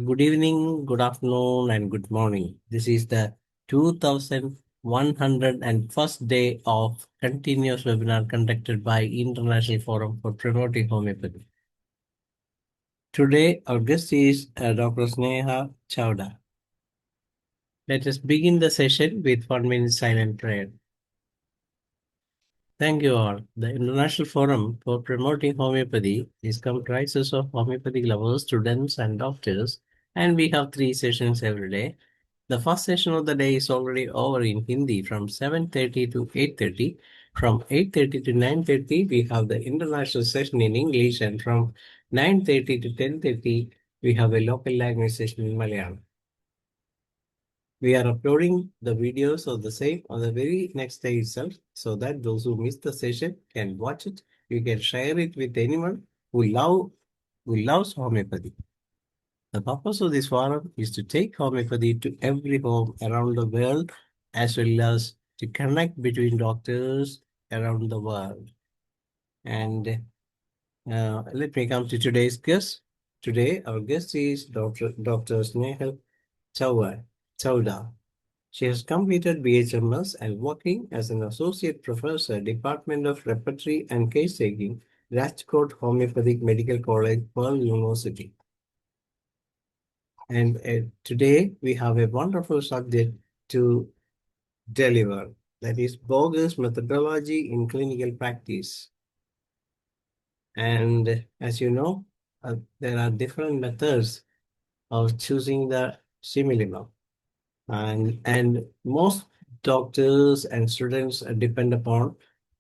Good evening, good afternoon, and good morning. This is the 2101st day of continuous webinar conducted by International Forum for Promoting Homeopathy. Today, our guest is Dr. SNEHAL CHAVDA. Let us begin the session with 1 minute silent prayer. Thank you all. The International Forum for Promoting Homeopathy is comprises of homeopathic lovers, students, and doctors, and we have 3 sessions every day. The first session of the day is already over in Hindi from 7:30 to 8:30. From 8:30 to 9:30, we have the international session in English, and from 9:30 to 10:30, we have a local language session in Malayalam. We are uploading the videos of the same on the very next day itself so that those who missed the session can watch it. You can share it with anyone who loves homeopathy. The purpose of this forum is to take homeopathy to every home around the world, as well as to connect between doctors around the world. And let me come to today's guest. Today, our guest is Dr. SNEHAL CHAVDA. She has completed B.H.M.S. and working as an associate professor, Department of Repertory and Case Taking, Rajkot Homeopathic Medical College, Pearl University. And today we have a wonderful subject to deliver, that is bogus methodology in clinical practice. And as you know, there are different methods of choosing the simillimum. And most doctors and students depend upon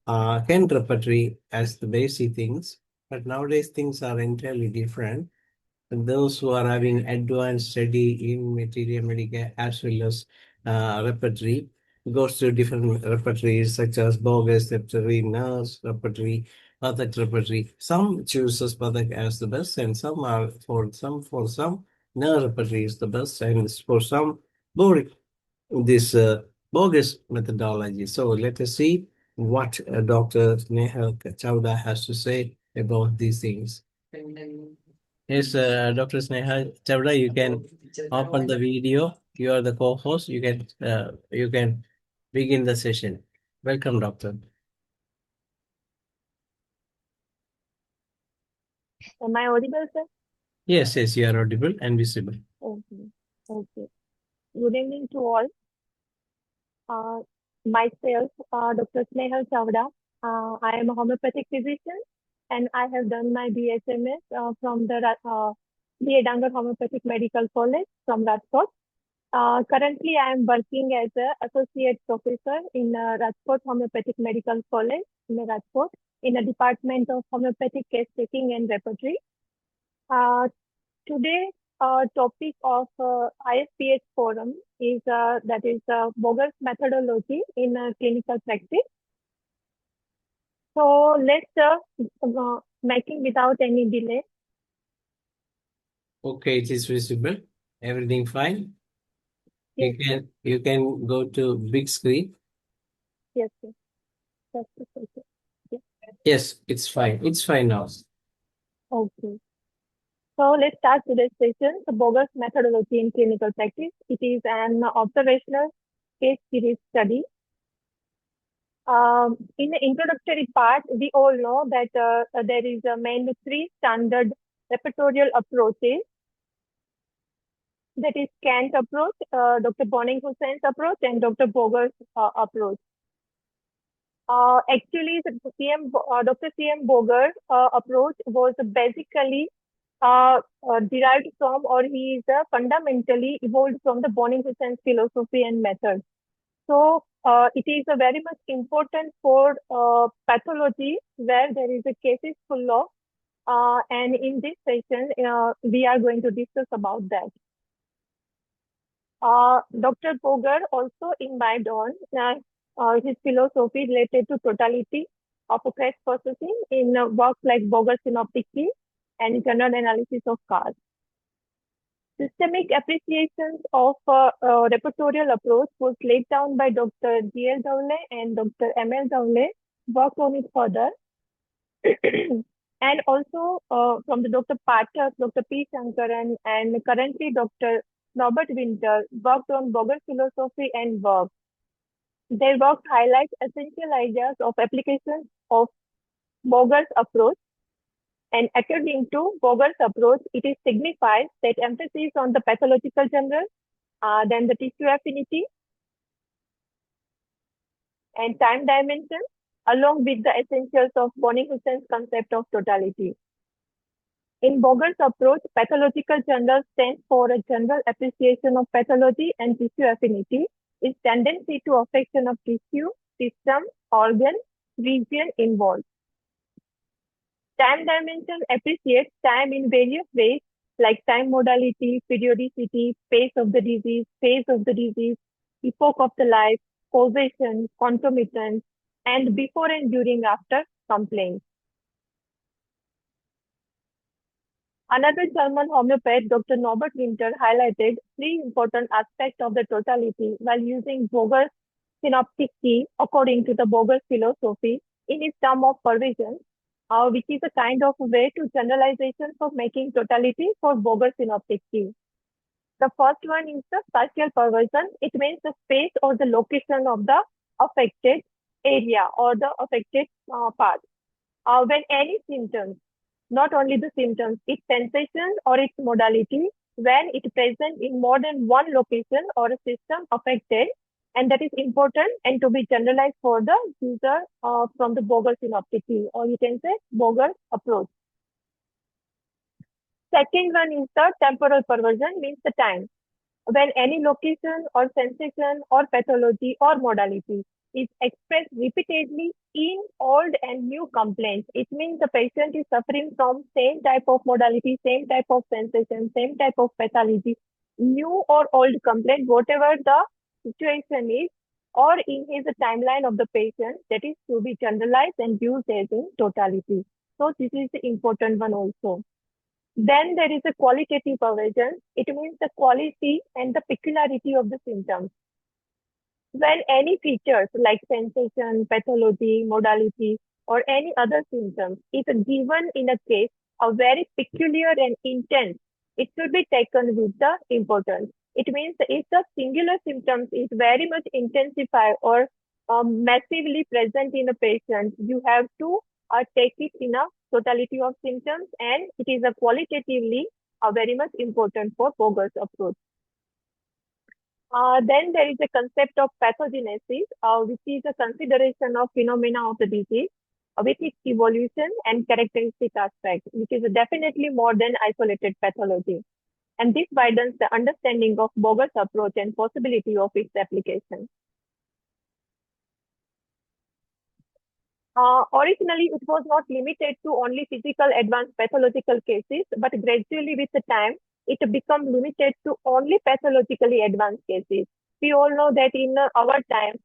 hand repertory as the basic things, but nowadays things are entirely different. And those who are having advanced study in materia medica as well as repertory goes to different repertories such as bogus repertory, nurse repertory, Pathak repertory. Some chooses Pathak as the best, and some are for some nurse repertory is the best, and for some boring this bogus methodology. So let us see what Dr. SNEHAL CHAVDA has to say about these things. Yes, Dr. SNEHAL CHAVDA, you can open the video. You are the co-host. You can begin the session. Welcome, doctor. Am I audible, sir? Yes, you are audible and visible. Okay. Okay. Good evening to all. Myself, Dr. SNEHAL CHAVDA. I am a homeopathic physician and I have done my B.H.M.S. From the B.A. Homeopathic Medical College from Rajkot. Currently, I am working as an associate professor in Rajkot Homeopathic Medical College in Rajkot in the Department of Homeopathic Case Taking and Repertory. Today, topic of IFPH forum is BOGER'S methodology in clinical practice. So let's making without any delay. Okay, it is visible. Everything fine? Yes, You can go to big screen. yes, yes. That's okay. Yes. Yes, it's fine. It's fine now. Okay. So let's start today's session. The BOGER'S methodology in clinical practice. It is an observational case series study. In the introductory part, we all know that there is mainly 3 standard repertorial approaches. That is Kant approach, Dr. Bonning-Hussein's approach, and Dr. Boger's approach. Actually, the Dr. C.M. Boger approach was basically derived from, or he is fundamentally evolved from the Bonning-Hussein's philosophy and method. So it is very much important for pathology where there is a cases full of, and in this session we are going to discuss about that. Dr. Boger also imbibed on his philosophy related to totality of crash processing in works like Boger's synoptic key and general analysis of cars. Systemic appreciations of repertorial approach was laid down by Dr. G.L. Dowley and Dr. M.L. Dowley, worked on it further. And also from the Dr. Pathak, Dr. P. Shankaran, and currently Dr. Norbert Winter worked on Boger's philosophy and work. Their work highlights essential ideas of applications of Boger's approach. And according to Boger's approach, it is signifies that emphasis on the pathological general, then the tissue affinity and time dimension, along with the essentials of Bonnie-Hussein's concept of totality. In Boger's approach, pathological general stands for a general appreciation of pathology and tissue affinity, its tendency to affection of tissue, system, organ, region involved. Time dimension appreciates time in various ways, like time modality, periodicity, phase of the disease, epoch of the life, causation, concomitance, and before and during after complaints. Another German homeopath, Dr. Norbert Winter, highlighted three important aspects of the totality while using Boger's synoptic key according to the Boger's philosophy in his term of pervasion, which is a kind of way to generalization for making totality for Boger's synoptic key. The first one is the spatial perversion. It means the space or the location of the affected area or the affected part. When any symptoms, not only the symptoms, its sensation or its modality, when it present in more than one location or a system affected, and that is important and to be generalized for the user from the Boger synopticity, or you can say Boger approach. Second one is the temporal perversion, means the time. When any location or sensation or pathology or modality is expressed repeatedly in old and new complaints, it means the patient is suffering from same type of modality, same type of sensation, same type of pathology, new or old complaint, whatever the situation is, or in his timeline of the patient, that is to be generalized and used as in totality. So this is the important one also. Then there is a qualitative perversion. It means the quality and the peculiarity of the symptoms. When any features like sensation, pathology, modality, or any other symptoms is given in a case of very peculiar and intense, it should be taken with the importance. It means if the singular symptoms is very much intensified or massively present in a patient, you have to take it in a totality of symptoms, and it is a qualitatively very much important for Boger's approach. Then there is a concept of pathogenesis, which is a consideration of phenomena of the disease with its evolution and characteristic aspect, which is definitely more than isolated pathology. And this widens the understanding of Boger's approach and possibility of its application. Originally, it was not limited to only physical advanced pathological cases, but gradually with the time, it became limited to only pathologically advanced cases. We all know that in our time,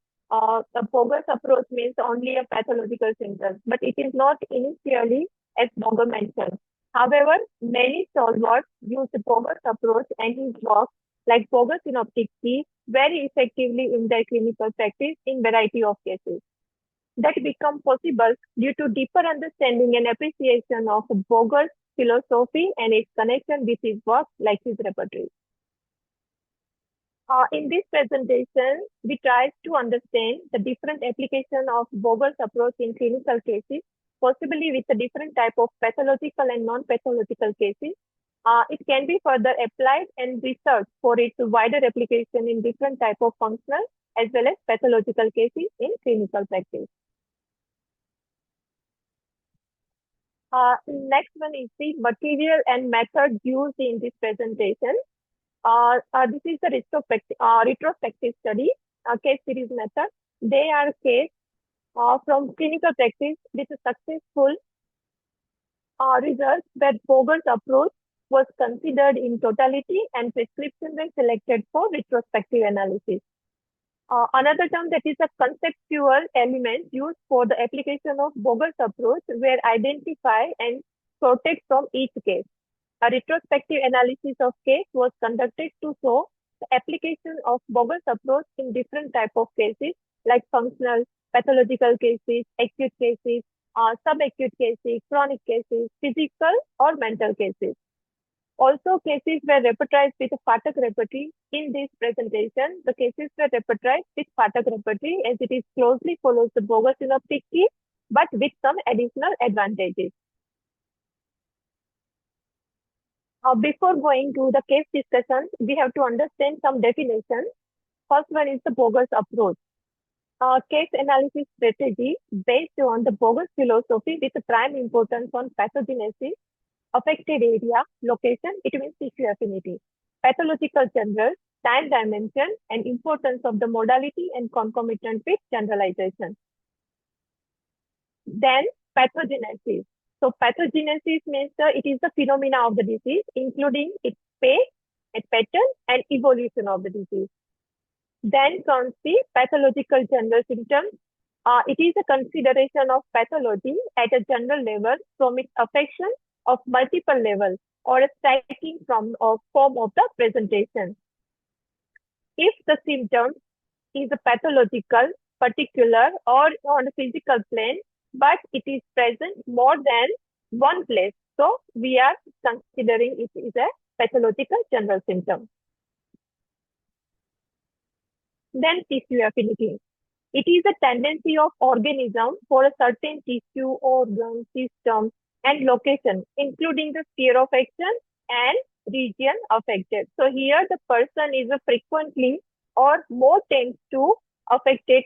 the Boger's approach means only a pathological symptoms, but it is not initially as Boger mentioned. However, many stalwarts use the Boger's approach and his work, like Boger's synoptic key, very effectively in their clinical practice in variety of cases. That become possible due to deeper understanding and appreciation of Boger's philosophy and its connection with his work, like his repertoire. In this presentation, we try to understand the different application of Boger's approach in clinical cases, possibly with a different type of pathological and non-pathological cases. It can be further applied and researched for its wider application in different type of functional as well as pathological cases in clinical practice. Next one is the material and method used in this presentation. This is the retrospective study, case series method. They are case from clinical practice with a successful results where Boger's approach was considered in totality and prescription were selected for retrospective analysis. Another term that is a conceptual element used for the application of Boger's approach were identified and sorted from each case. A retrospective analysis of case was conducted to show the application of Boger's approach in different type of cases like functional, pathological cases, acute cases, subacute cases, chronic cases, physical or mental cases. Also, cases were repertorized with Phatak repertory. In this presentation, the cases were repertorized with Phatak repertory as it is closely follows the bogus synoptic key, but with some additional advantages. Before going to the case discussion, we have to understand some definitions. First one is the bogus approach. Case analysis strategy based on the bogus philosophy with prime importance on pathogenesis, affected area, location, it means tissue affinity, pathological general, time dimension, and importance of the modality and concomitant with generalization. Then pathogenesis. So pathogenesis means it is the phenomena of the disease, including its pace, its pattern, and evolution of the disease. Then comes the pathological general symptoms. It is a consideration of pathology at a general level from its affection of multiple levels or a striking from a form of the presentation. If the symptom is a pathological, particular, or on a physical plane, but it is present more than one place, so we are considering it is a pathological general symptom. Then tissue affinity. It is a tendency of organism for a certain tissue, organ, system, and location, including the sphere of action and region affected. So here the person is frequently or more tends to affected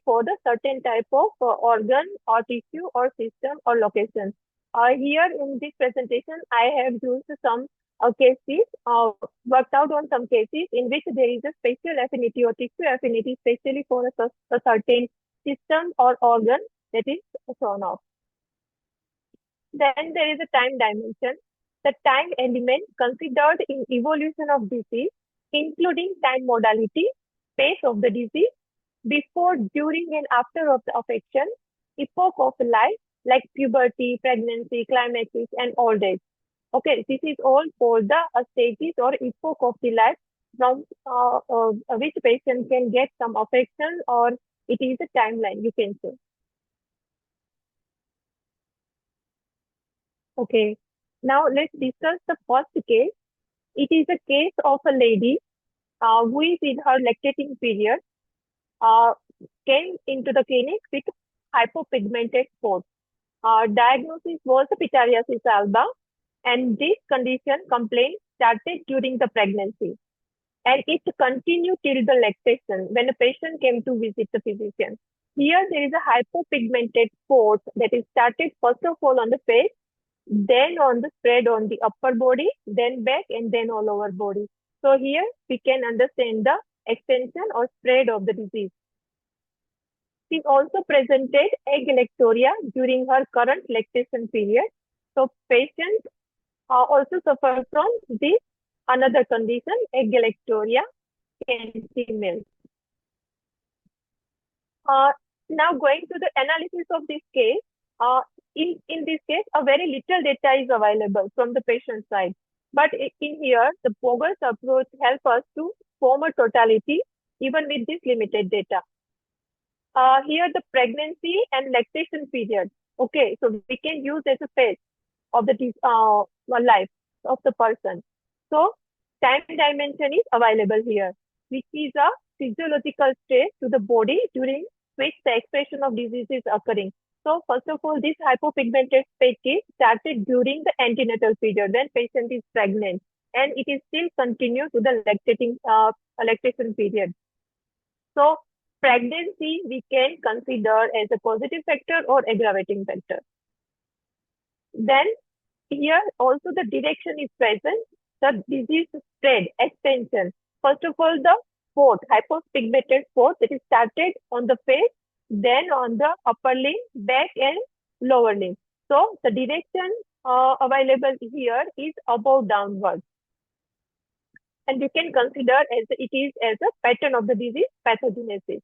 for the certain type of organ or tissue or system or location. Here in this presentation, I have used some cases, worked out on some cases in which there is a special affinity or tissue affinity, especially for a certain system or organ that is shown off. Then there is a time dimension. The time element considered in evolution of disease, including time modality, phase of the disease, before, during, and after of the affection, epoch of life like puberty, pregnancy, climaxes, and old age. Okay, this is all for the stages or epoch of the life from which patient can get some affection, or it is a timeline, you can say. Okay, now let's discuss the first case. It is a case of a lady who is in her lactating period, came into the clinic with hypopigmented spots. Diagnosis was pityriasis alba, and this condition complaint started during the pregnancy, and it continued till the lactation when the patient came to visit the physician. Here there is a hypopigmented spot that is started first of all on the face, then on the spread on the upper body, then back, and then all over body. So here we can understand the extension or spread of the disease. She also presented egg-lectoria during her current lactation period. So patient also suffer from this another condition, egg-lectoria in females. Now going to the analysis of this case, in this case, a very little data is available from the patient side. But in here, the bogus approach helps us to form a totality even with this limited data. Here, the pregnancy and lactation period. Okay, so we can use as a phase of the life of the person. So time dimension is available here, which is a physiological state to the body during which the expression of disease is occurring. So first of all, this hypopigmented spot is started during the antenatal period when patient is pregnant, and it is still continued to the lactation period. So pregnancy we can consider as a positive factor or aggravating factor. Then here also the direction is present, the disease spread, extension. First of all, the spot, hypopigmented spot that is started on the face, then on the upper limb, back, and lower limb. So the direction available here is above downward. And you can consider as it is as a pattern of the disease, pathogenesis.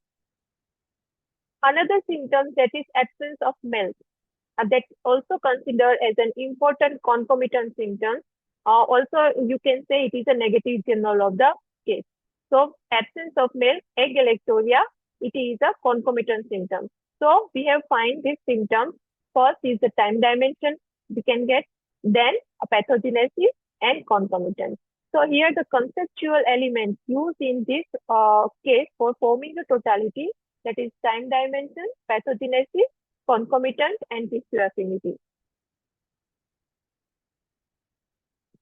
Another symptom that is absence of milk, that also considered as an important concomitant symptom. Also, you can say it is a negative journal of the case. So absence of milk, egg lectoria, it is a concomitant symptom. So we have find these symptoms. First is the time dimension we can get, then a pathogenesis and concomitance. So here the conceptual elements used in this case for forming the totality, that is time dimension, pathogenesis, concomitant, and tissue affinity.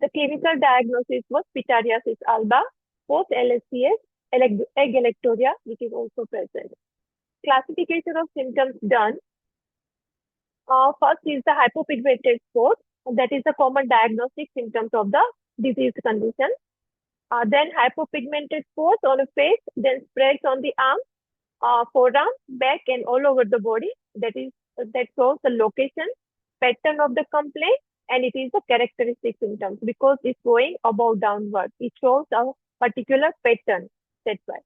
The clinical diagnosis was pityriasis alba, post LSCS, egg electoria, which is also present. Classification of symptoms done. First is the hypopigmented spot. That is the common diagnostic symptoms of the disease condition. Then hypopigmented spots on the face, then spreads on the arm, forearm, back, and all over the body. That shows the location, pattern of the complaint, and it is the characteristic symptoms because it's going above downward. It shows a particular pattern. That's why.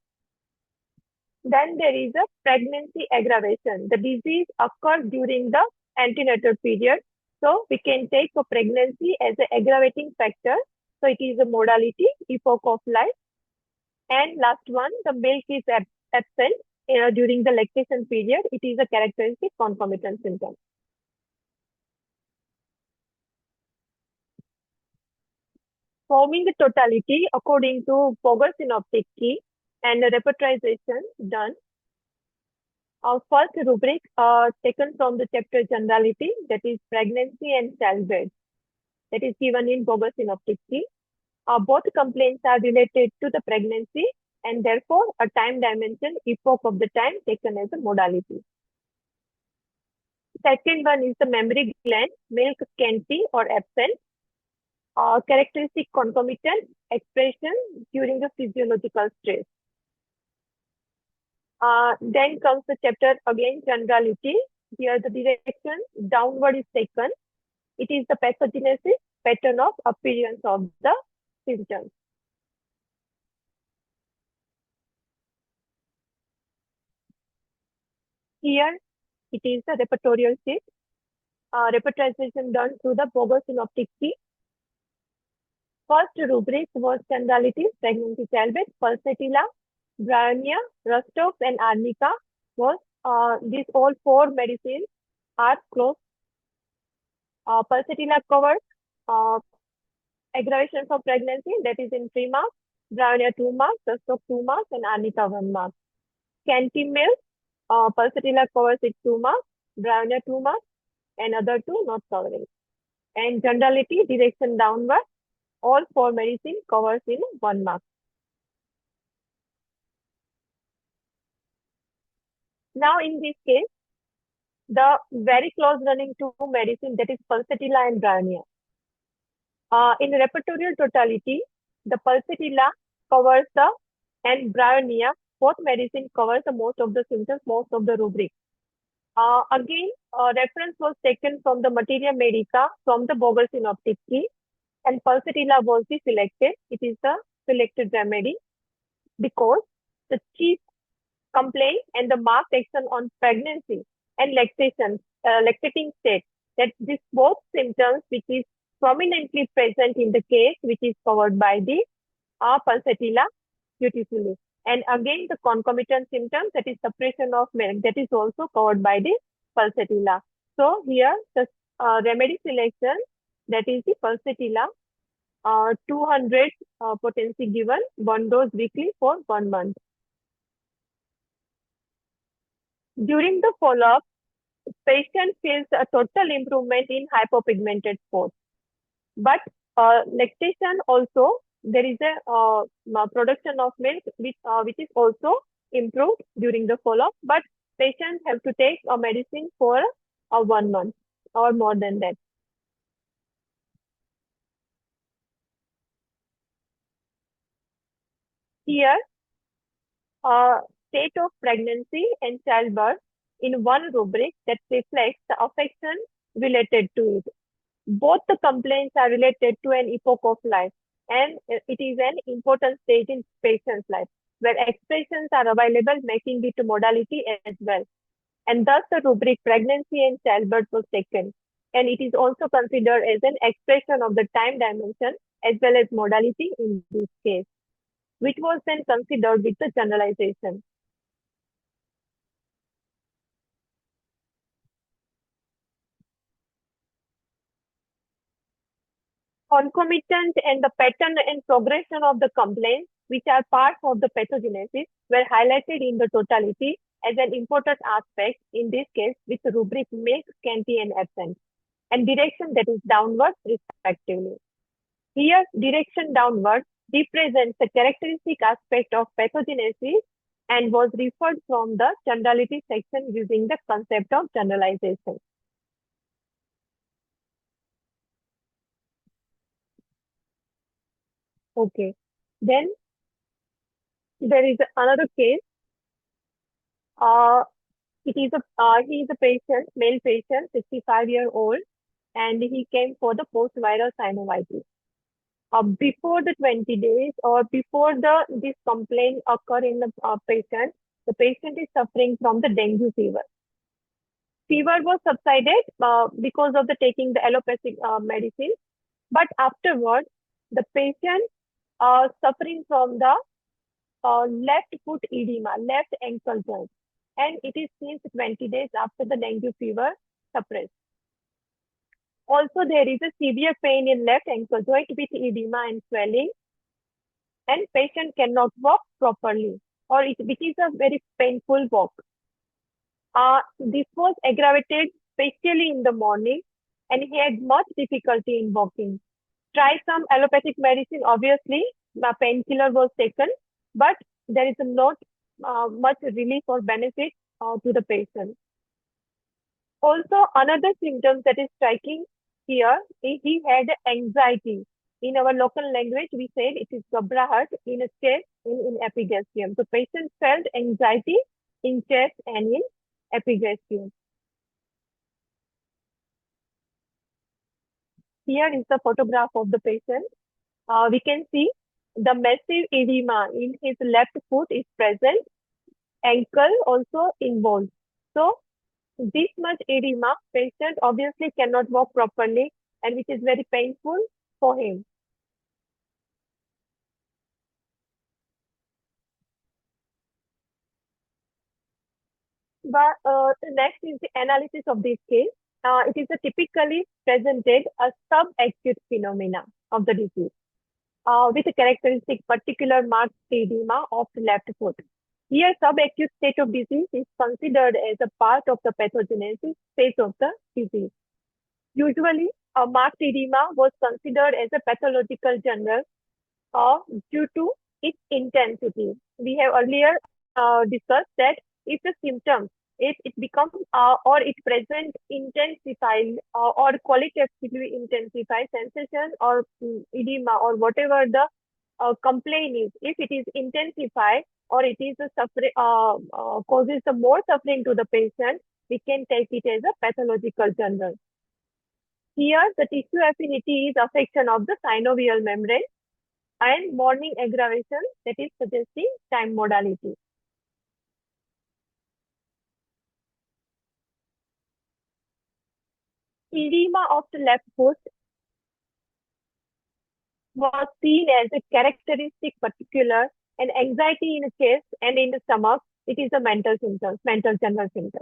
Then there is a pregnancy aggravation. The disease occurs during the antenatal period. So we can take a pregnancy as an aggravating factor. So it is a modality, epoch of life. And last one, the milk is absent during the lactation period. It is a characteristic concomitant symptom. Forming the totality according to Boger's synoptic key and the repertorization done. Our first rubric taken from the chapter generality, that is pregnancy and childbirth, that is given in Boger's synoptic key. Both complaints are related to the pregnancy and therefore a time dimension, epoch of the time taken as a modality. Second one is the mammary gland, milk scanty or absent. Characteristic concomitant expression during the physiological stress. Then comes the chapter again, generality. Here the direction downward is taken. It is the pathogenesis, pattern of appearance of the symptoms. Here it is the repertorial sheet. Repertorization done through the Boger's synoptic key. First rubric was generality, pregnancy, childbirth, pulsatilla, bryonia, Rostov, and arnica. Was these all four medicines are closed. Pulsatilla covers aggravations of pregnancy, that is in 3 marks, bryonia 2 marks, Rostov 2 marks, and arnica 1 mark. Scanty milk, pulsatilla covers it 2 marks, bryonia 2 marks, and other two not covering. And generality, direction downward, all four medicine covers in 1 mark. Now in this case, the very close running two medicine, that is pulsatilla and bryonia. In repertorial totality, the pulsatilla covers the and bryonia, both medicine covers the most of the symptoms, most of the rubric. Again, reference was taken from the Materia Medica from the Boger's synoptic key, and pulsatilla was the selected. It is the selected remedy because the chief complaint and the marked action on pregnancy and lactation, lactating state, that these both symptoms which is prominently present in the case which is covered by the pulsatilla beautifully. And again, the concomitant symptoms, that is suppression of milk, that is also covered by the pulsatilla. So here the remedy selection, that is the pulsatilla, 200 potency given, 1 dose weekly for 1 month. During the follow-up, patient feels a total improvement in hypopigmented spots. But lactation also, there is a production of milk which is also improved during the follow-up. But patients have to take a medicine for 1 month or more than that. Here, state of pregnancy and childbirth in one rubric that reflects the affection related to it. Both the complaints are related to an epoch of life, and it is an important stage in patient's life where expressions are available, making it a modality as well. And thus the rubric pregnancy and childbirth was taken. And it is also considered as an expression of the time dimension as well as modality in this case, which was then considered with the generalization. Concomitant and the pattern and progression of the complaints, which are parts of the pathogenesis, were highlighted in the totality as an important aspect, in this case with rubric milk, scanty and absent, and direction that is downward respectively. Here, direction downward represents the characteristic aspect of pathogenesis and was referred from the generality section using the concept of generalization. Okay. Then there is another case. He is a patient, male patient, 65-year-old, and he came for the post-viral synovitis. Before the 20 days or before this complaint occur in the patient is suffering from the dengue fever. Fever was subsided because of the taking the allopathic medicine, but afterwards the patient suffering from the left foot edema, left ankle joint, and it is since 20 days after the dengue fever suppressed. Also, there is a severe pain in left ankle joint with edema and swelling, and patient cannot walk properly, or it is a very painful walk. This was aggravated especially in the morning, and he had much difficulty in walking. Try some allopathic medicine, obviously, the painkiller was taken, but there is not much relief or benefit to the patient. Also, another symptom that is striking here is he had anxiety. In our local language, we said it is ghabrahat in a chest and in epigastrium. So patient felt anxiety in chest and in epigastrium. Here is the photograph of the patient. We can see the massive edema in his left foot is present, ankle also involved. So this much edema, patient obviously cannot walk properly, and which is very painful for him. But next is the analysis of this case. It is a typically presented a subacute phenomena of the disease with a characteristic particular marked edema of the left foot. Here, subacute state of disease is considered as a part of the pathogenesis phase of the disease. Usually, a marked edema was considered as a pathological general due to its intensity. We have earlier discussed that if the symptoms, if it becomes or it present intensified or qualitatively intensified sensation or edema or whatever the complaint is, if it is intensified or it is causes the more suffering to the patient, we can take it as a pathological general. Here, the tissue affinity is affection of the synovial membrane and morning aggravation, that is suggesting time modality. Edema of the left foot was seen as a characteristic particular, and anxiety in the chest and in the stomach, it is a mental symptom, mental general symptom.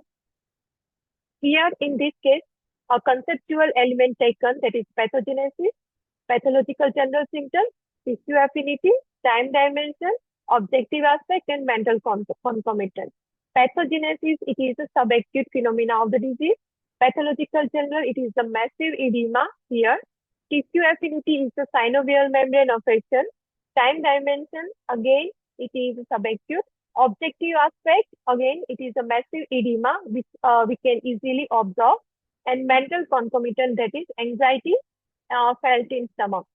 Here, in this case, a conceptual element taken, that is pathogenesis, pathological general symptom, tissue affinity, time dimension, objective aspect, and mental concomitant. Pathogenesis, it is a subacute phenomena of the disease. Pathological general, it is the massive edema here. Tissue affinity is the synovial membrane affection. Time dimension, again, it is subacute. Objective aspect, again, it is a massive edema, which we can easily observe. And mental concomitant, that is anxiety felt in stomach.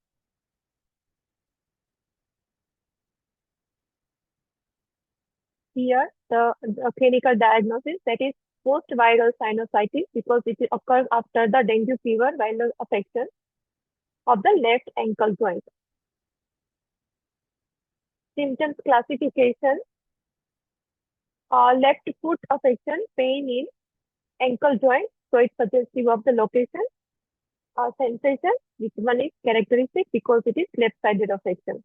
Here, the clinical diagnosis, that is post-viral sinusitis, because it occurs after the dengue fever viral affection of the left ankle joint. Symptoms classification, left foot affection, pain in ankle joint, so it's suggestive of the location. Sensation, which one is characteristic because it is left-sided affection.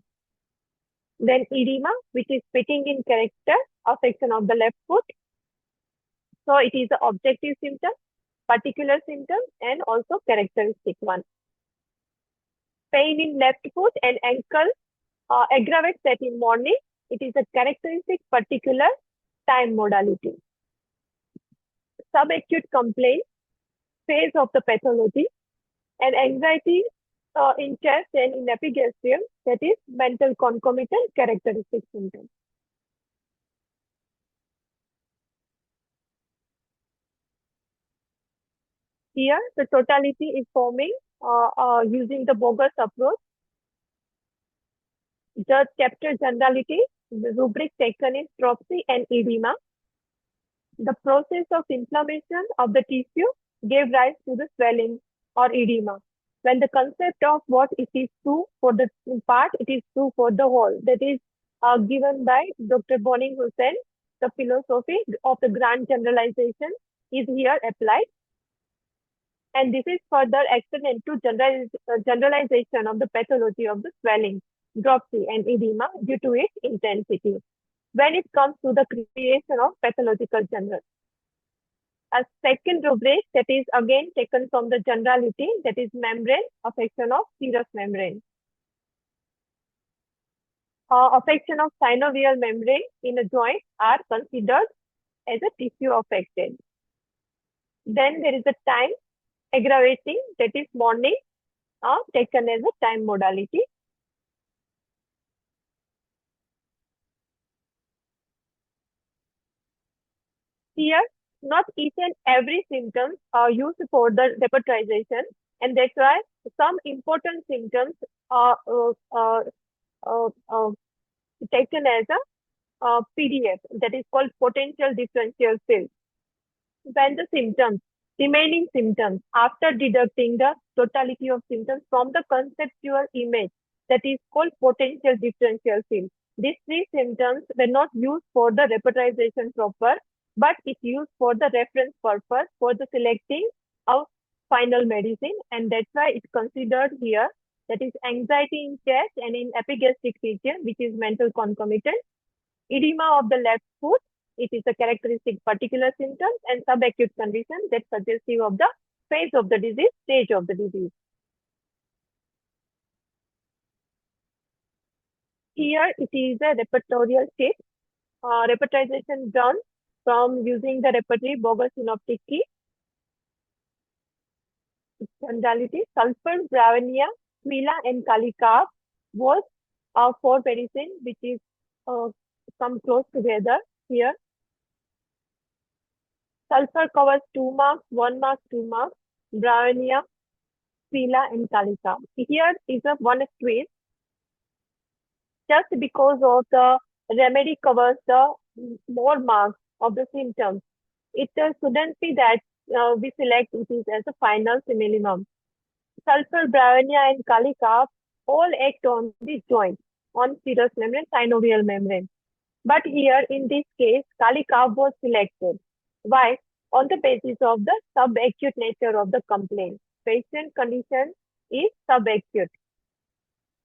Then edema, which is fitting in character, affection of the left foot. So it is the objective symptom, particular symptom, and also characteristic one. Pain in left foot and ankle aggravates that in morning. It is a characteristic particular time modality. Subacute complaint, phase of the pathology, and anxiety in chest and in epigastrium, that is mental concomitant characteristic symptoms. Here, the totality is forming using the BOGER'S approach. The chapter generality, the rubric taken is dropsy and edema. The process of inflammation of the tissue gave rise to the swelling or edema. When the concept of what it is true for the part, it is true for the whole. That is given by Dr. Boning Hussain. The philosophy of the grand generalization is here applied. And this is further extended to generalization of the pathology of the swelling, dropsy, and edema due to its intensity when it comes to the creation of pathological general. A second rubric that is again taken from the generality, that is membrane, affection of serous membrane. Affection of synovial membrane in a joint are considered as a tissue affected. Then there is a time aggravating, that is morning, taken as a time modality. Here, not each and every symptom are used for the repertorization, and that's why some important symptoms are taken as a PDF, that is called potential differential field. When the symptoms, remaining symptoms, after deducting the totality of symptoms from the conceptual image, that is called potential differential field. These three symptoms were not used for the repertorization proper, but it's used for the reference purpose for the selecting of final medicine, and that's why it's considered here. That is anxiety in chest and in epigastric region, which is mental concomitant. Edema of the left foot, it is a characteristic particular symptom, and subacute condition that's suggestive of the phase of the disease, stage of the disease. Here it is a repertorial sheet. Repertorization done from using the repertory BOGER'S synoptic key. Generality, sulfur, brownia, Quila, and Kalikap was for medicine, which is come close together here. Sulfur covers 2 marks, 1 mark, 2 marks, brownia, Quila, and Kalikap. Here is a one twist. Just because of the remedy covers the more marks of the symptoms, it shouldn't be that we select it as a final minimum. Sulfur, brownia, and Kalikap all act on the joint, on serous membrane, synovial membrane. But here, in this case, Kalikap was selected. Why? On the basis of the subacute nature of the complaint. Patient condition is subacute.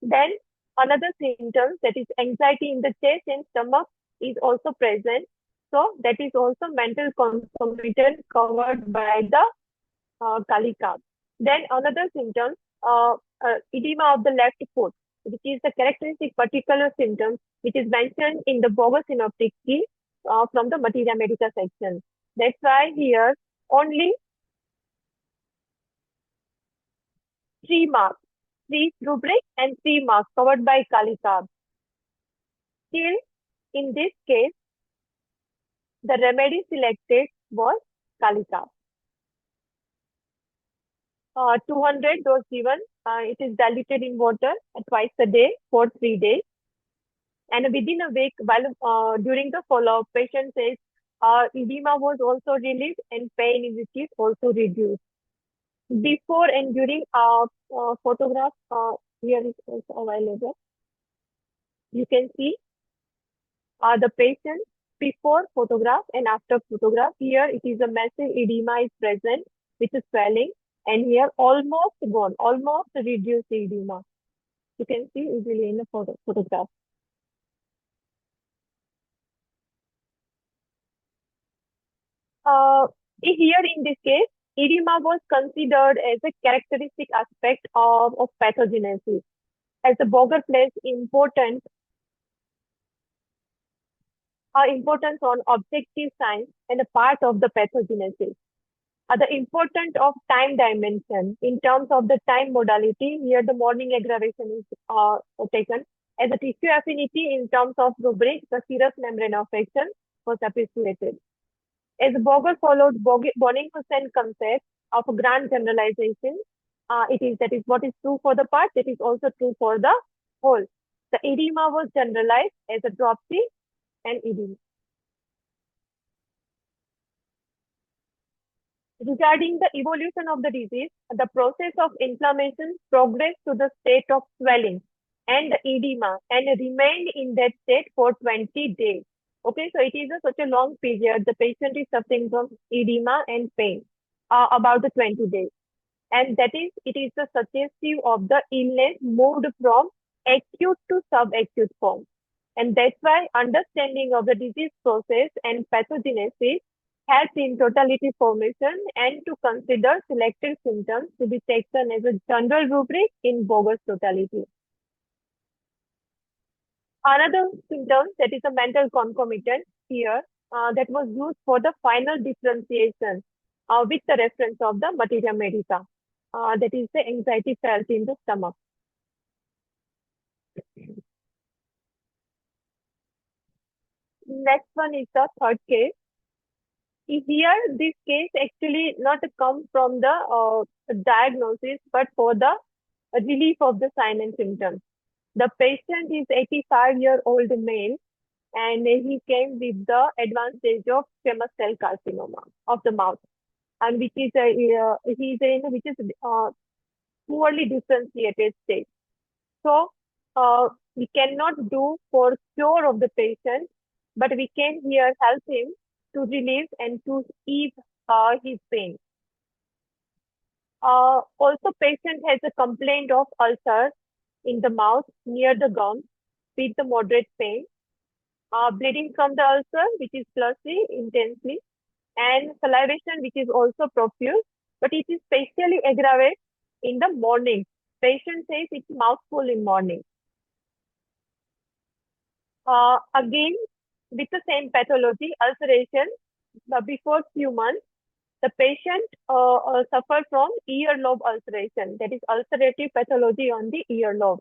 Then, another symptom, that is anxiety in the chest and stomach, is also present. So, that is also mental concomitant covered by the Kalikap. Then another symptom, edema of the left foot, which is the characteristic particular symptom, which is mentioned in the BOGER'S synoptic key from the Materia Medica section. That's why here only 3 marks, 3 rubric and 3 marks covered by Kalikap. Still, in this case, the remedy selected was Kalikap. 200 dose given. It is diluted in water twice a day for 3 days. And within a week, while during the follow-up, patient says edema was also relieved and pain in the chest also reduced. Before and during photograph, here is also available. You can see the patient before photograph and after photograph. Here it is a massive edema is present with swelling. And here almost gone, almost reduced edema. You can see easily in the photograph. Here in this case, Edema was considered as a characteristic aspect of pathogenesis, as the Boger plays importance on objective science and a part of the pathogenesis. The importance of time dimension in terms of the time modality, here the morning aggravation is taken as a tissue affinity in terms of rubric, the serous membrane affection was appreciated. As Boger followed Bonning-Hussain concept of a grand generalization, that is what is true for the part, that is also true for the whole. The edema was generalized as a dropsy and edema. Regarding the evolution of the disease, the process of inflammation progressed to the state of swelling and edema and remained in that state for 20 days. Okay, so it is such a long period. The patient is suffering from edema and pain about the 20 days. And that is, it is the suggestive of the illness moved from acute to subacute form. And that's why understanding of the disease process and pathogenesis helps in totality formation and to consider selected symptoms to be taken as a general rubric in Boger's totality. Another symptom that is a mental concomitant here that was used for the final differentiation with the reference of the materia medica, that is the anxiety felt in the stomach. Next one is the third case. Here, this case actually not come from the diagnosis, but for the relief of the sign and symptoms. The patient is 85-year-old male, and he came with the advanced stage of squamous cell carcinoma of the mouth, and which is poorly differentiated stage. So we cannot do for cure of the patient, but we can here help him to relieve and to ease his pain. Also, patient has a complaint of ulcer in the mouth near the gums with the moderate pain, bleeding from the ulcer, which is plusy intensely, and salivation, which is also profuse, but it is specially aggravated in the morning. Patient says it's mouthful in morning. Again, with the same pathology, ulceration, before few months, the patient suffered from earlobe ulceration, that is ulcerative pathology on the earlobe.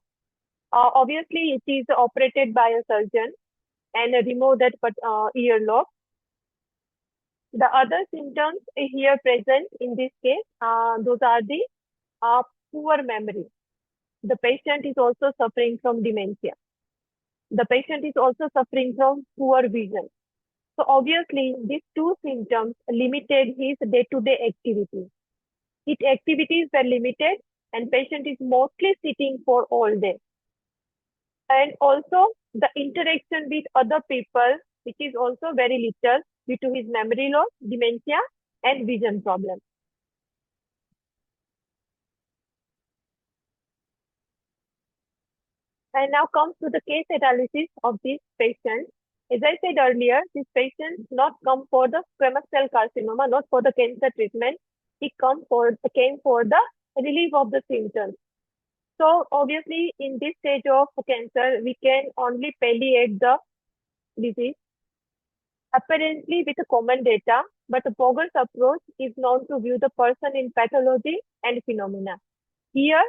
Obviously, it is operated by a surgeon and remove that earlobe. The other symptoms here present in this case, those are the poor memory. The patient is also suffering from dementia. The patient is also suffering from poor vision. So obviously, these two symptoms limited his day-to-day activity. His activities were limited and patient is mostly sitting for all day. And also the interaction with other people, which is also very little due to his memory loss, dementia, and vision problems. And now comes to the case analysis of this patient. As I said earlier, this patient not come for the squamous cell carcinoma, not for the cancer treatment. He came for the relief of the symptoms. So obviously, in this stage of cancer, we can only palliate the disease, apparently with common data, but the Boger's approach is known to view the person in pathology and phenomena. Here,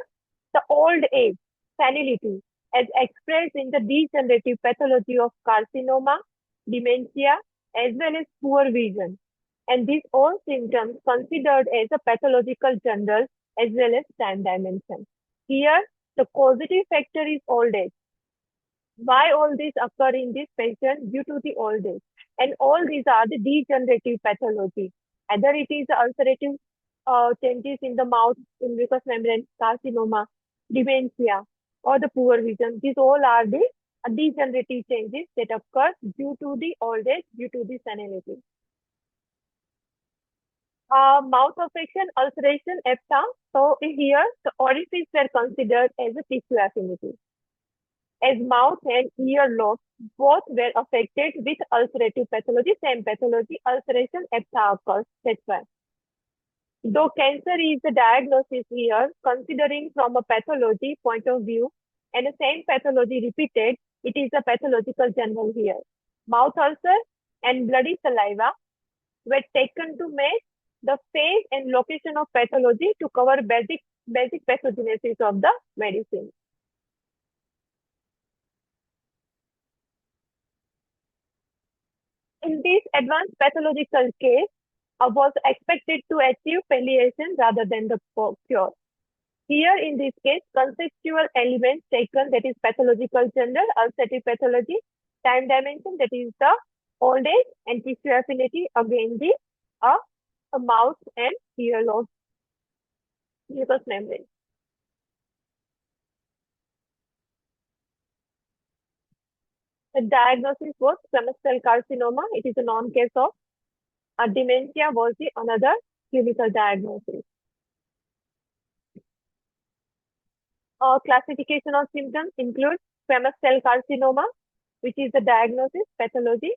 the old age, senility, as expressed in the degenerative pathology of carcinoma, dementia, as well as poor vision. And these all symptoms considered as a pathological general as well as time dimension. Here, the causative factor is old age. Why all this occur in this patient? Due to the old age. And all these are the degenerative pathology. Either it is ulcerative changes in the mouth, in mucous membrane, carcinoma, dementia, or the poor vision. These all are the degenerative changes that occur due to the old age, due to the senility. Mouth affection, ulceration, EPTA. So here, the orifices were considered as a tissue affinity. As mouth and ear lobes both were affected with ulcerative pathology, same pathology, ulceration, EPTA occurs. That's why. Though cancer is the diagnosis here, considering from a pathology point of view, and the same pathology repeated, it is a pathological general here. Mouth ulcer and bloody saliva were taken to match the phase and location of pathology to cover basic pathogenesis of the medicine. In this advanced pathological case, was expected to achieve palliation rather than the cure. Here, in this case, conceptual elements taken, that is pathological general, ulcerative pathology, time dimension, that is the old age, and tissue affinity, again the mouth and ear lobe, mucous membrane. The diagnosis was squamous cell carcinoma. It is a non-case of dementia was the another clinical diagnosis. Classification of symptoms includes squamous cell carcinoma, which is the diagnosis, pathology,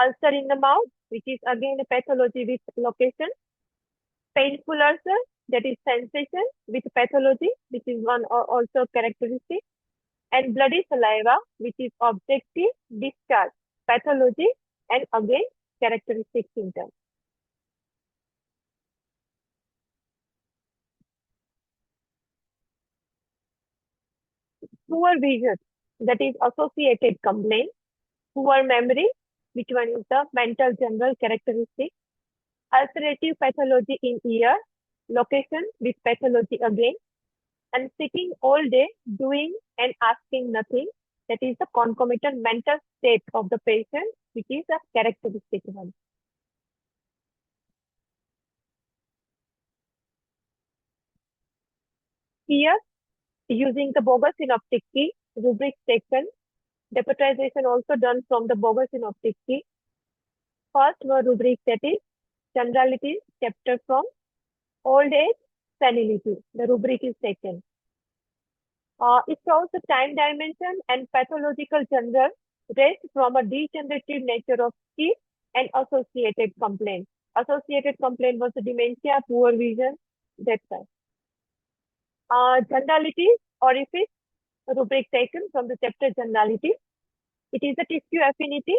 ulcer in the mouth, which is again a pathology with location, painful ulcer, that is sensation with pathology, which is one also characteristic, and bloody saliva, which is objective discharge, pathology, and again characteristic symptoms. Poor vision, that is associated complaint, poor memory, which one is the mental general characteristic, ulcerative pathology in ear, location with pathology again, and sitting all day doing and asking nothing, that is the concomitant mental state of the patient, which is a characteristic one. Here, using the bogus synoptic key, rubric taken, deputization also done from the bogus synoptic key. First were rubric, that is generalities, chapter from old age, senility. The rubric is taken. It shows the time dimension and pathological general rest from a degenerative nature of teeth and associated complaint. Associated complaint was the dementia, poor vision, that's why. Generalities, orifice, rubric taken from the chapter generality. It is a tissue affinity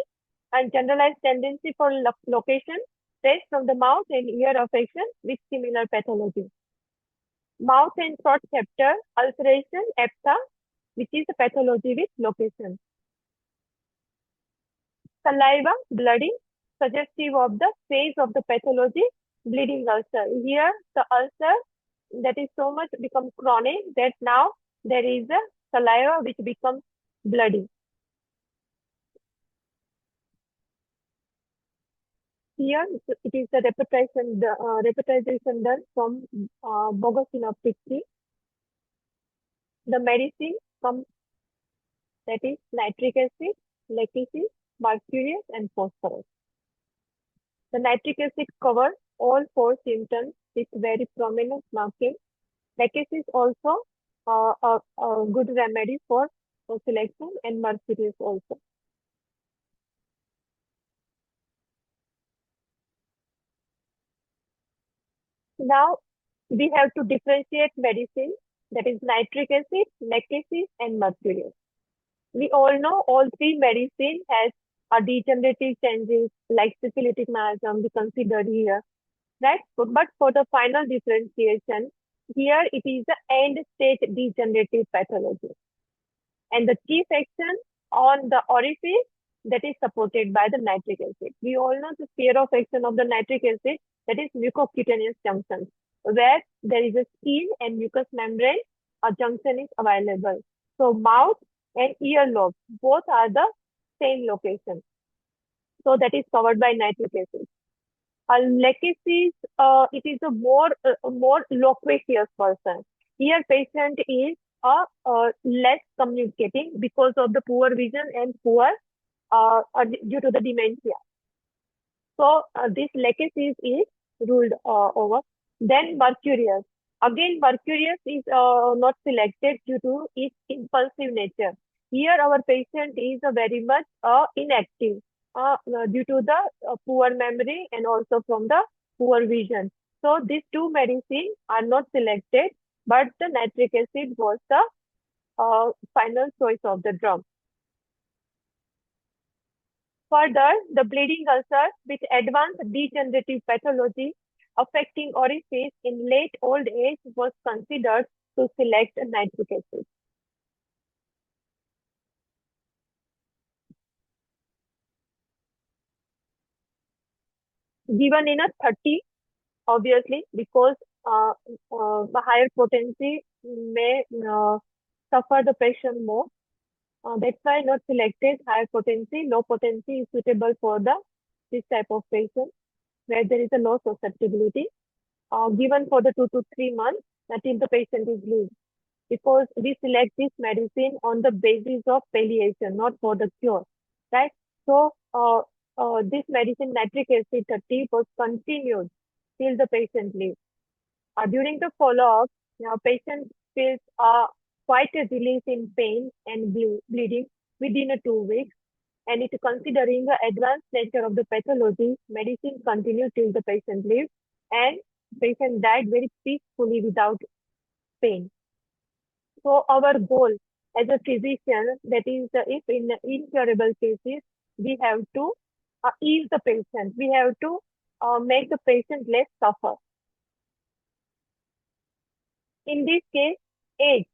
and generalized tendency for location, rest from the mouth and ear affection with similar pathology. Mouth and throat chapter, ulceration, aphtha, which is a pathology with location. Saliva, bloody, suggestive of the phase of the pathology, bleeding ulcer. Here, the ulcer that is so much become chronic that now there is a saliva which becomes bloody. Here, it is the repetization done from bogus synoptic key. The medicine comes, that is nitric acid, lachesis, mercurius, and phosphorus. The nitric acid covers all 4 symptoms with very prominent marking. Lachesis also a good remedy for selection, and mercurius also. Now, we have to differentiate medicine, that is nitric acid, lachesis, and mercurius. We all know all 3 medicine has a degenerative changes like syphilitic miasm we considered here, right? But for the final differentiation, here it is the end stage degenerative pathology. And the chief action on the orifice that is supported by the nitric acid. We all know the sphere of action of the nitric acid, that is mucocutaneous junctions, where there is a skin and mucous membrane, a junction is available. So mouth and ear lobe, both are the same location. So that is covered by nitric acid. Lachesis, it is a more loquacious person. Here patient is less communicating because of the poor vision and poor due to the dementia. So this lachesis is ruled over. Then mercurius. Again, mercurius is not selected due to its impulsive nature. Here our patient is very much inactive due to the poor memory and also from the poor vision. So these two medicines are not selected, but the nitric acid was the final choice of the drug. Further, the bleeding ulcer with advanced degenerative pathology affecting orifice in late old age was considered to select nitric acid. Given in a 30, obviously, because the higher potency may suffer the patient more. That's why not selected higher potency. Low potency is suitable for this type of patient where there is a low susceptibility. Given for the 2 to 3 months until the patient is lived, because we select this medicine on the basis of palliation, not for the cure, right? So this medicine, nitric acid 30, was continued till the patient lives. During the follow-up, patient feels quite a relief in pain and bleeding within 2 weeks. And it considering the advanced nature of the pathology, medicine continued till the patient lived, and patient died very peacefully without pain. So our goal as a physician, that is, if in incurable cases, we have to ease the patient. We have to make the patient less suffer. In this case, age,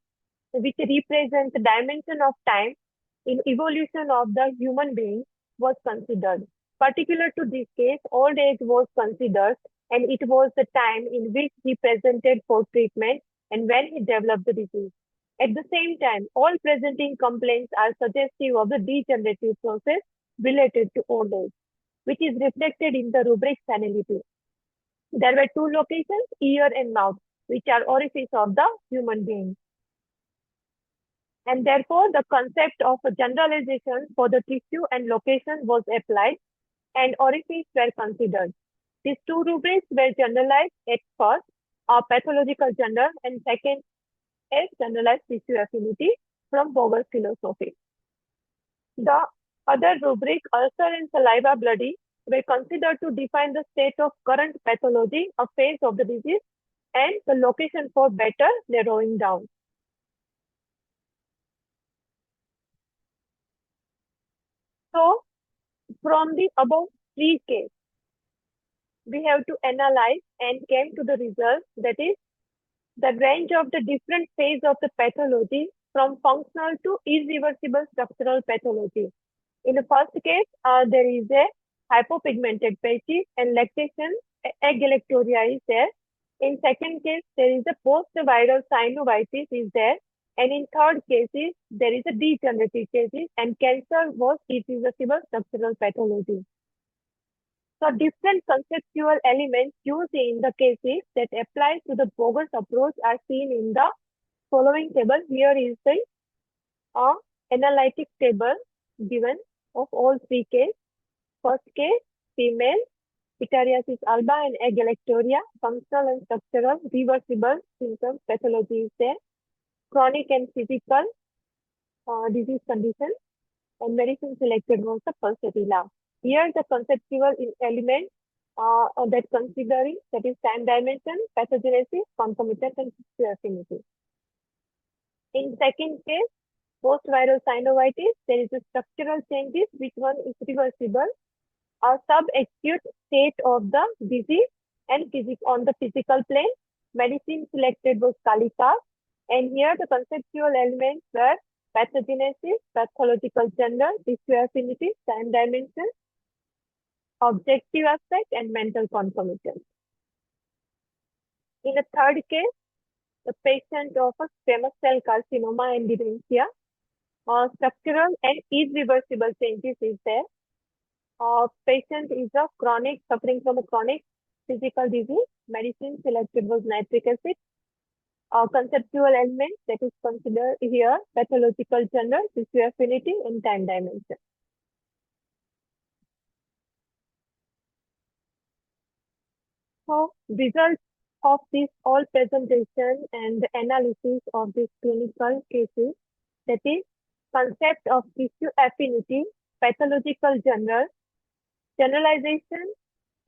which represents the dimension of time in evolution of the human being, was considered. Particular to this case, old age was considered, and it was the time in which he presented for treatment and when he developed the disease. At the same time, all presenting complaints are suggestive of the degenerative process related to old age, which is reflected in the rubric senility. There were 2 locations, ear and mouth, which are orifices of the human being. And therefore, the concept of a generalization for the tissue and location was applied, and orifices were considered. These 2 rubrics were generalized at first, pathological gender, and second as generalized tissue affinity from Boger's philosophy. The other rubric, ulcer and saliva bloody, were considered to define the state of current pathology, a phase of the disease, and the location for better narrowing down. So, from the above 3 cases, we have to analyze and came to the result, that is, the range of the different phase of the pathology from functional to irreversible structural pathology. In the first case, there is a hypopigmented patches and lactation, egg galactoria is there. In second case, there is a post-viral synovitis is there. And in third cases, there is a degenerative cases and cancer was irreversible structural pathology. So different conceptual elements used in the cases that apply to the Boger's approach are seen in the following table. Here is the analytic table given of all 3 cases. First case, female, pityriasis alba and egg galactoria, functional and structural, reversible symptoms, pathology is there, chronic and physical disease condition, and medicine selected was the pulsatilla. Here the conceptual element that considering, that is time dimension, pathogenesis, concomitant, and tissue affinity. In second case, post-viral synovitis, there is a structural changes, which one is reversible, a subacute state of the disease and on the physical plane. Medicine selected was Kalika, and here the conceptual elements were pathogenesis, pathological gender, tissue affinity, time dimension, objective aspect, and mental concomitance. In the third case, the patient of a squamous cell carcinoma and dementia, structural and irreversible changes is there. Patient is a chronic, suffering from a chronic physical disease. Medicine selected was nitric acid. Conceptual elements that is considered here, pathological gender, tissue affinity, and time dimension. So, results of this all presentation and the analysis of these clinical cases, that is, concept of tissue affinity, pathological gender, generalization,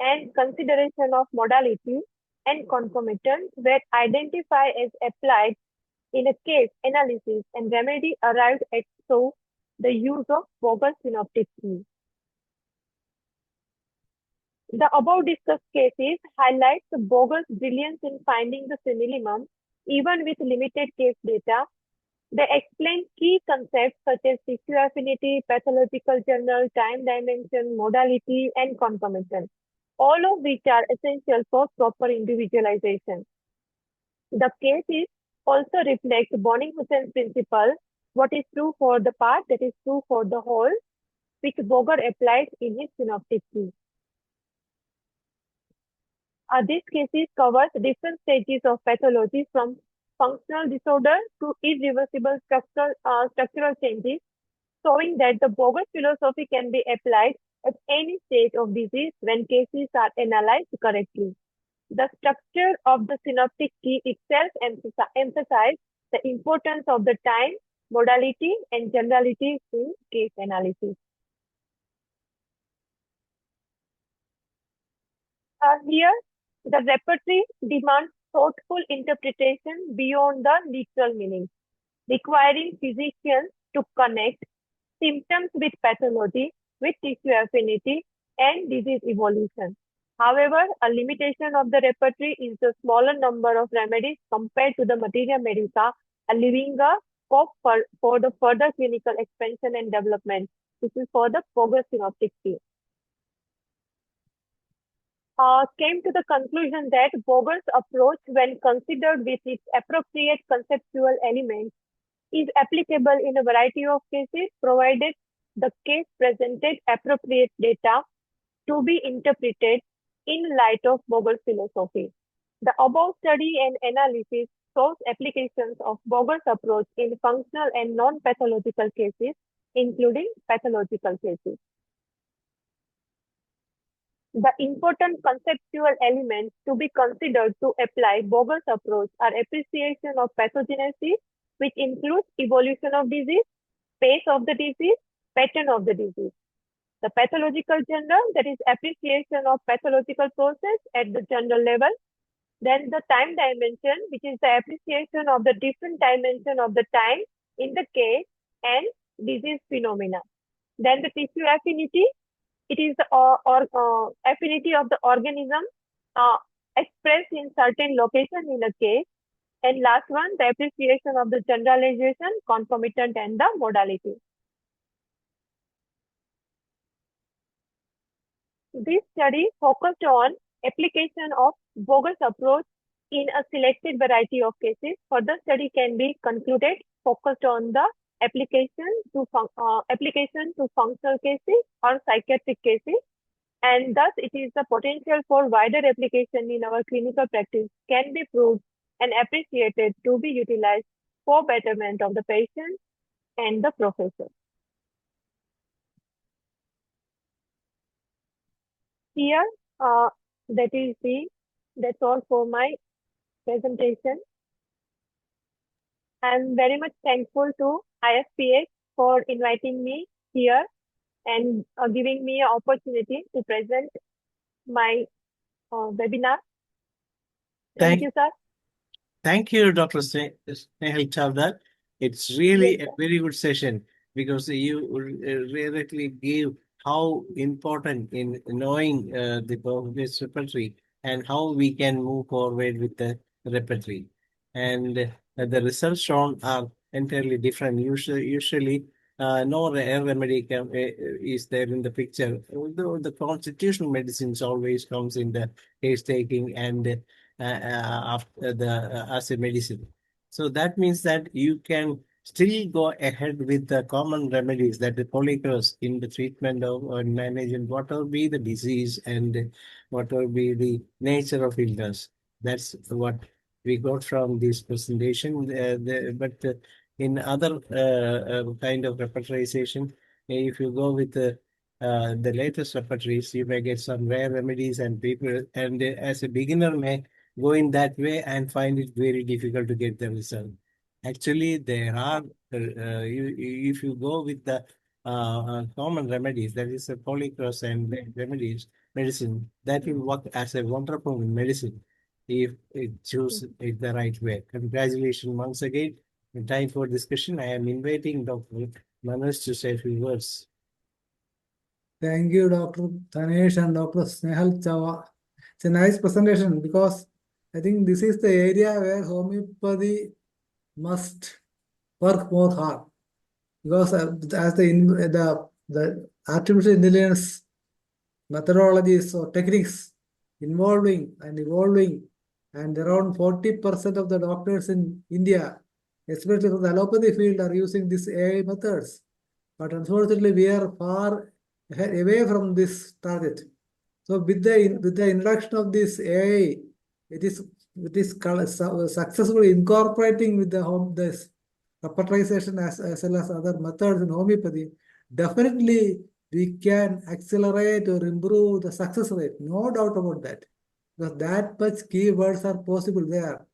and consideration of modality, and concomitant were identified as applied in a case analysis and remedy arrived at through the use of bogus synoptic key. The above discussed cases highlight the bogus brilliance in finding the simillimum even with limited case data. They explain key concepts such as tissue affinity, pathological journal, time dimension, modality, and concomitant, all of which are essential for proper individualization. The cases also reflect Bonning-Hussein's principle, what is true for the part that is true for the whole, which Boger applied in his synoptic key. These cases covers different stages of pathology from functional disorder to irreversible structural changes, showing that the Boger's philosophy can be applied at any stage of disease when cases are analyzed correctly. The structure of the synoptic key itself emphasizes the importance of the time, modality, and generality in case analysis. Here, the repertory demands thoughtful interpretation beyond the literal meaning, requiring physicians to connect symptoms with pathology, with tissue affinity, and disease evolution. However, a limitation of the repertory is the smaller number of remedies compared to the materia medica, leaving a scope for the further clinical expansion and development. This is for the Boger's synoptic key. Came to the conclusion that Boger's approach, when considered with its appropriate conceptual elements, is applicable in a variety of cases, provided the case presented appropriate data to be interpreted in light of Boger's philosophy. The above study and analysis shows applications of Boger's approach in functional and non-pathological cases, including pathological cases. The important conceptual elements to be considered to apply Boger's approach are appreciation of pathogenesis, which includes evolution of disease, pace of the disease, pattern of the disease. The pathological general, that is appreciation of pathological process at the general level. Then the time dimension, which is the appreciation of the different dimension of the time in the case and disease phenomena. Then the tissue affinity, it is the affinity of the organism expressed in certain location in a case. And last one, the appreciation of the generalization, concomitant, and the modality. This study focused on application of Boger's approach in a selected variety of cases. Further study can be concluded focused on the application to functional cases or psychiatric cases, and thus it is the potential for wider application in our clinical practice can be proved and appreciated to be utilized for betterment of the patient and the professor. Here, that's all for my presentation. I'm very much thankful to IFPH for inviting me here and giving me an opportunity to present my webinar. Thank you, sir. Thank you, Dr. Snehal Chavda. It's really a very good session because you really give how important in knowing the Boger's repertory and how we can move forward with the repertory. And the results shown are entirely different. Usually no remedy is there in the picture. Although the constitutional medicines always comes in the case taking and after as a medicine. So that means that you can still go ahead with the common remedies that the polycross in the treatment of or managing whatever be the disease and whatever be the nature of illness. That's what we got from this presentation. But in other kind of repertorization, if you go with the latest repertories, you may get some rare remedies and people, and as a beginner may go in that way and find it very difficult to get the result. Actually, there are, if you go with the common remedies, that is a polycross and medicine, that will work as a wonderful medicine. if it choose it the right way. Congratulations once again. In time for discussion, I am inviting Dr. Manoj to say a few words. Thank you, Dr. Dhanesh and Dr. Snehal Chava. It's a nice presentation because I think this is the area where homeopathy must work more hard. Because as the artificial intelligence methodologies or techniques involving and evolving, and around 40% of the doctors in India, especially for the allopathy field, are using these AI methods. But unfortunately, we are far away from this target. So with the introduction of this AI, it is successfully incorporating with this repertorization as well as other methods in homeopathy. Definitely, we can accelerate or improve the success rate. No doubt about that, because that much keywords are possible there.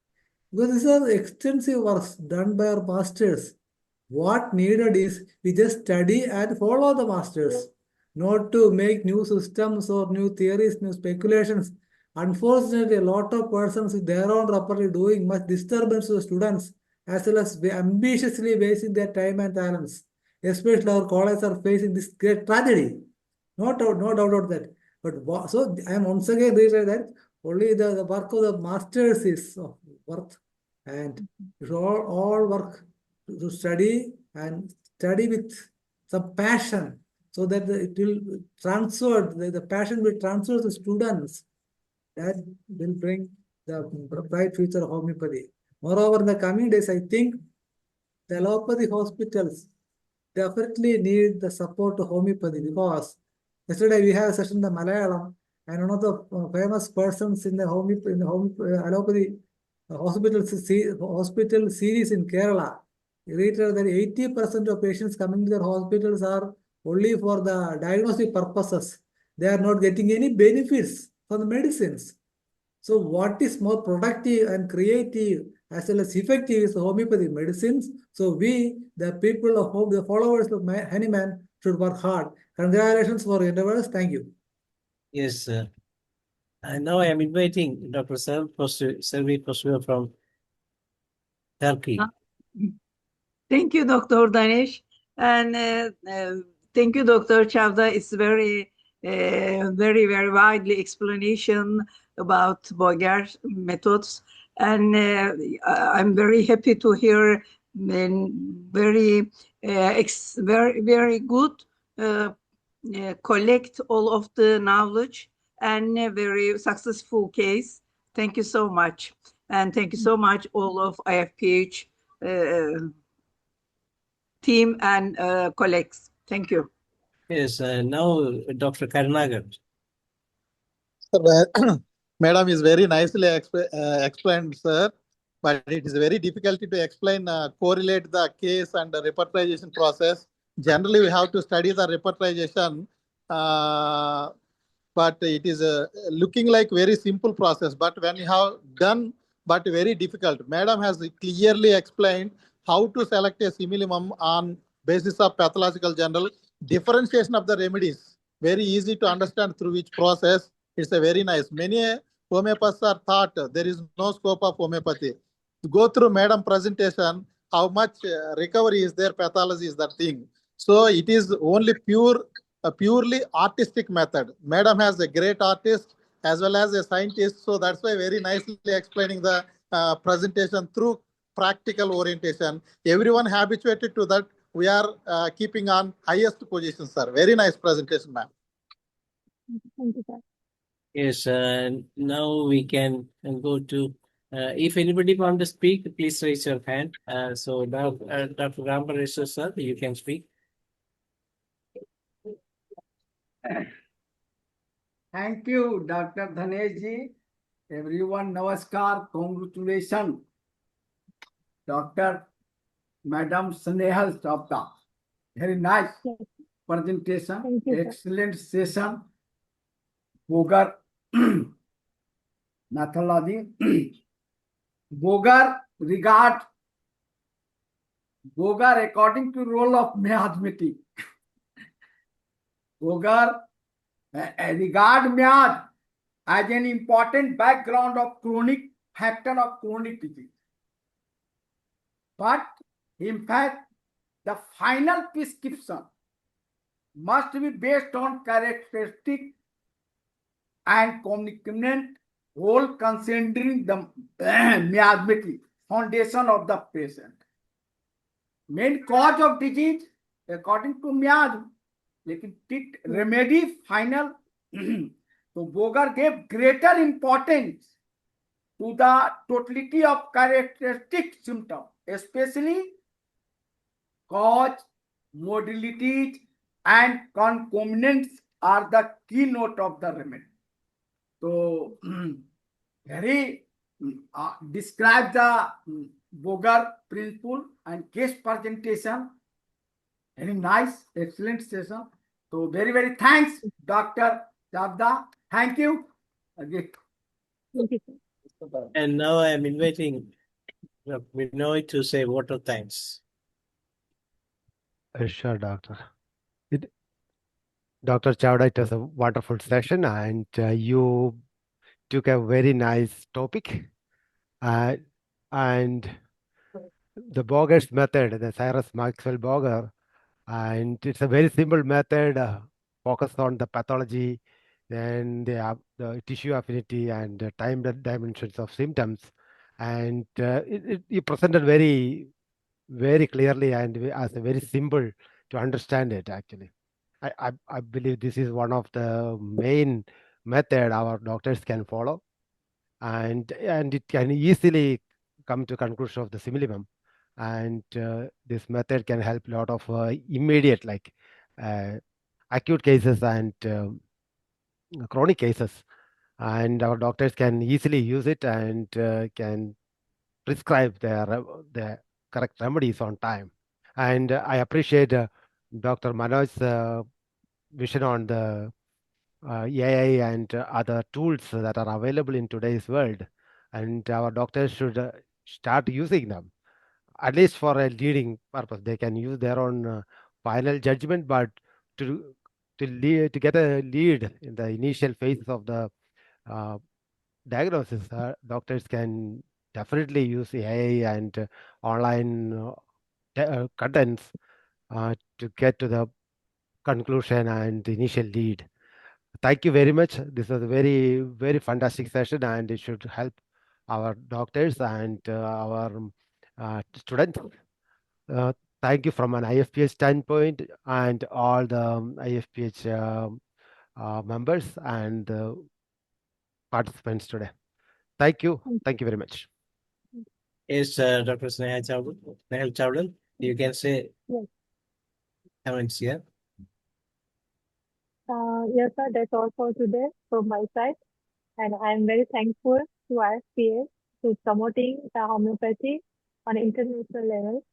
Because these are extensive works done by our masters. What needed is we just study and follow the masters, not to make new systems or new theories, new speculations. Unfortunately, a lot of persons with their own repertoire doing much disturbance to the students, as well as ambitiously wasting their time and talents. Especially our colleges are facing this great tragedy. No doubt about that. But so I am once again reiterating that only the work of the masters is worth, and it should all work to study and study with some passion, so that it will transfer, the passion will transfer to students. That will bring the bright future of homeopathy. Moreover, in the coming days, I think the allopathy hospitals definitely need the support of homeopathy, because yesterday we have a session in the Malayalam, and one of the famous persons in the allopathy hospital series in Kerala reiterated that 80% of patients coming to their hospitals are only for the diagnostic purposes. They are not getting any benefits from the medicines. So what is more productive and creative as well as effective is homeopathy medicines. So we, the people of hope, the followers of Hanuman, should work hard. Congratulations for your endeavors. Thank you. Yes, sir. And now I am inviting Dr. Selvi Kosovo from Turkey. Thank you, Dr. Danesh. And thank you, Dr. Chavda. It's very, very widely explanation about BOGER'S methods. And I'm very happy to hear very good collect all of the knowledge and a very successful case. Thank you so much. And thank you so much, all of IFPH team and colleagues. Thank you. Yes, now Dr. Karnagar. Madam is very nicely explained, sir. But it is very difficult to explain, correlate the case and the repertorization process. Generally, we have to study the repertorization, but it is looking like very simple process. But when you have done, but very difficult. Madam has clearly explained how to select a simillimum on basis of pathological journal, differentiation of the remedies. Very easy to understand through which process. It's a very nice. Many homeopaths are thought there is no scope of homeopathy. To go through Madam presentation, how much recovery is there, pathology is that thing. So it is only purely artistic method. Madam has a great artist as well as a scientist. So that's why very nicely explaining the presentation through practical orientation. Everyone habituated to that. We are keeping on highest position, sir. Very nice presentation, ma'am. Thank you, sir. Yes, now we can go to, if anybody want to speak, please raise your hand. So now, Dr. Rambaresh, sir, you can speak. Thank you, Dr. Dhanesh ji. Everyone, namaskar, congratulations. Dr. Madam SNEHAL CHAVDA. Very nice Yes. presentation. Thank you, sir. Excellent session. Boger methodology. Boger according to role of mathematics. Boger regard math as an important background of chronic factor of chronic disease. But in fact, the final prescription must be based on characteristic and concomitant whole considering the miasmatic foundation of the patient. Main cause of disease according to miasm, लेकिन remedy final. So Boger gave greater importance to the totality of characteristic symptoms, especially cause, modalities, and concomitants are the keynote of the remedy. So, very describe the Boger principle and case presentation. Very nice, excellent session. So, very thanks, Dr. Chavda. Thank you. Again. Thank you, sir. And now I am inviting Binoy to say vote of thanks. Sure, Doctor. Dr. Chavda, it was a wonderful session, and you took a very nice topic. And the Boger's method, the Cyrus Maxwell Boger, and it's a very simple method focused on the pathology and the tissue affinity and the time dimensions of symptoms. And you presented very clearly and as a very simple to understand it, actually. I believe this is one of the main method our doctors can follow, and it can easily come to conclusion of the simillimum. And this method can help a lot of immediate, like acute cases and chronic cases. And our doctors can easily use it and can prescribe their correct remedies on time. And I appreciate Dr. Manoj's vision on the AI and other tools that are available in today's world. And our doctors should start using them, at least for a leading purpose. They can use their own final judgment, but to get a lead in the initial phases of the diagnosis, doctors can definitely use AI and online contents to get to the conclusion and the initial lead. Thank you very much. This was a very fantastic session, and it should help our doctors and our students. Thank you from an IFPH standpoint and all the IFPH members and participants today. Thank you. Thank you very much. Yes, Dr. Snehal Chawda, you can say Yes. comments here. Yes, sir, that's all for today from my side. And I'm very thankful to IFPH to promoting the homeopathy on international level.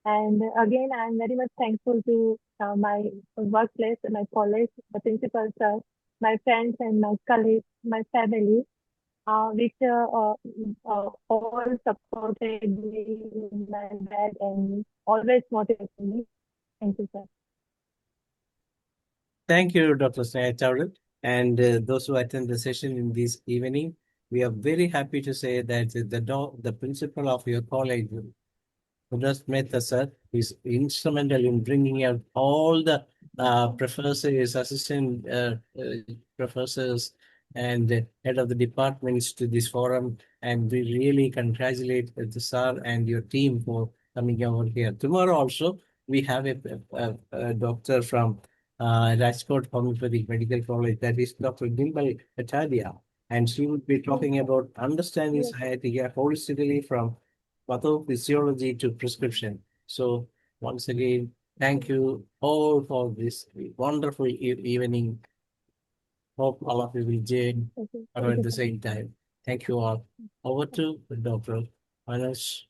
And again, I'm very much thankful to my workplace, my college, the principal sir, my friends and my colleagues, my family, which all supported me in my bed and always motivated me. Thank you, sir. Thank you, Dr. Snehal Chawda. And those who attend the session in this evening, we are very happy to say that the principal of your college, Mudas Mehta sir, is instrumental in bringing out all the professors, assistant professors, and head of the departments to this forum. And we really congratulate the sir and your team for coming over here. Tomorrow also, we have a doctor from Rajkot Homeopathic Medical College, that is Dr. Dimbal Kataria, and she would be talking about understanding Yes. sciatica holistically from pathophysiology to prescription. So once again, thank you all for this wonderful evening. Hope all of you will join Okay. at the same time. Thank you all. Over to Dr. Manoj.